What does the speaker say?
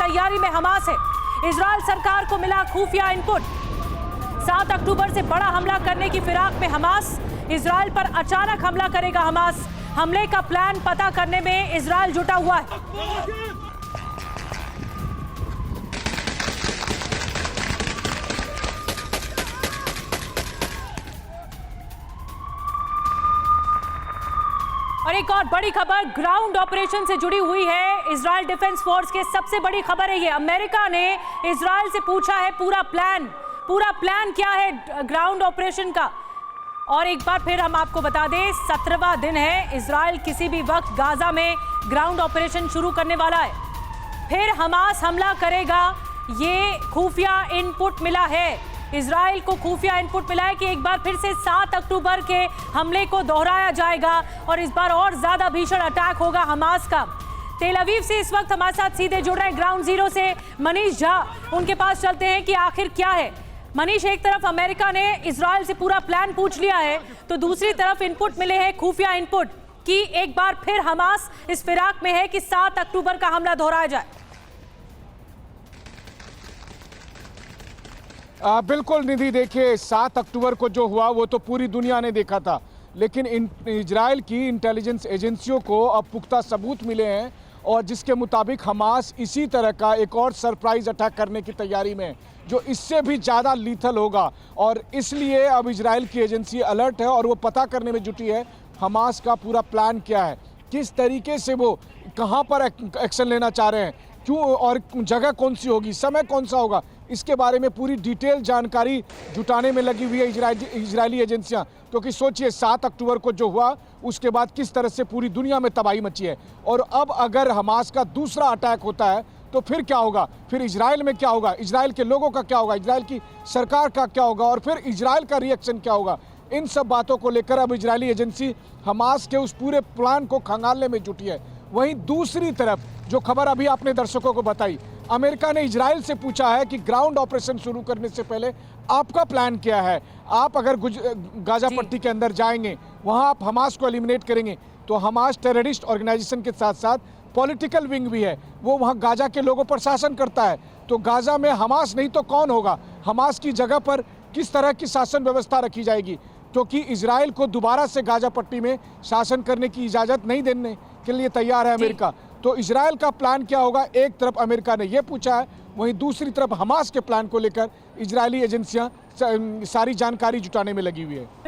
तैयारी में हमास है। इजरायल सरकार को मिला खुफिया इनपुट। 7 अक्टूबर से बड़ा हमला करने की फिराक में हमास। इजरायल पर अचानक हमला करेगा हमास। हमले का प्लान पता करने में इजरायल जुटा हुआ है। और एक और बड़ी खबर ग्राउंड ऑपरेशन से जुड़ी हुई है। इजरायल डिफेंस फोर्स के सबसे बड़ी खबर है ये। अमेरिका ने इजरायल से पूछा है पूरा प्लान क्या है ग्राउंड ऑपरेशन का। और एक बार फिर हम आपको बता दें, 17वां दिन है। इजरायल किसी भी वक्त गाजा में ग्राउंड ऑपरेशन शुरू करने वाला है। फिर हमास हमला करेगा, ये खुफिया इनपुट मिला है। इजरायल को खुफिया इनपुट मिला है कि एक बार फिर से 7 अक्टूबर के हमले को दोहराया जाएगा और इस बार और ज्यादा भीषण अटैक होगा हमास का। तेल अवीव से इस वक्त हमारे साथ सीधे जुड़ रहे हैं ग्राउंड जीरो से मनीष झा। उनके पास चलते हैं कि आखिर क्या है। मनीष, एक तरफ अमेरिका ने इजरायल से पूरा प्लान पूछ लिया है, तो दूसरी तरफ इनपुट मिले हैं खुफिया इनपुट कि एक बार फिर हमास इस फिराक में है कि 7 अक्टूबर का हमला दोहराया जाए। बिल्कुल निधि, देखिए 7 अक्टूबर को जो हुआ वो तो पूरी दुनिया ने देखा था, लेकिन इजरायल की इंटेलिजेंस एजेंसियों को अब पुख्ता सबूत मिले हैं और जिसके मुताबिक हमास इसी तरह का एक और सरप्राइज अटैक करने की तैयारी में है, जो इससे भी ज़्यादा लीथल होगा। और इसलिए अब इजरायल की एजेंसी अलर्ट है और वो पता करने में जुटी है हमास का पूरा प्लान क्या है, किस तरीके से वो कहाँ पर एक्शन लेना चाह रहे हैं, क्यों और जगह कौन सी होगी, समय कौन सा होगा, इसके बारे में पूरी डिटेल जानकारी जुटाने में लगी हुई है इजरायली एजेंसियां। क्योंकि सोचिए 7 अक्टूबर को जो हुआ उसके बाद किस तरह से पूरी दुनिया में तबाही मची है, और अब अगर हमास का दूसरा अटैक होता है तो फिर क्या होगा, फिर इजराइल में क्या होगा, इजराइल के लोगों का क्या होगा, इजराइल की सरकार का क्या होगा, और फिर इजराइल का रिएक्शन क्या होगा। इन सब बातों को लेकर अब इजरायली एजेंसी हमास के उस पूरे प्लान को खंगालने में जुटी है। वहीं दूसरी तरफ जो खबर अभी आपने दर्शकों को बताई, अमेरिका ने इजराइल से पूछा है कि ग्राउंड ऑपरेशन शुरू करने से पहले आपका प्लान क्या है। आप अगर गाजा पट्टी के अंदर जाएंगे, वहां आप हमास को एलिमिनेट करेंगे, तो हमास टेररिस्ट ऑर्गेनाइजेशन के साथ साथ पॉलिटिकल विंग भी है, वो वहां गाजा के लोगों पर शासन करता है। तो गाजा में हमास नहीं तो कौन होगा, हमास की जगह पर किस तरह की शासन व्यवस्था रखी जाएगी, क्योंकि इजराइल को दोबारा से गाजा पट्टी में शासन करने की इजाज़त नहीं देने के लिए तैयार है अमेरिका। तो इजराइल का प्लान क्या होगा, एक तरफ अमेरिका ने यह पूछा है, वहीं दूसरी तरफ हमास के प्लान को लेकर इजरायली एजेंसियां सारी जानकारी जुटाने में लगी हुई है।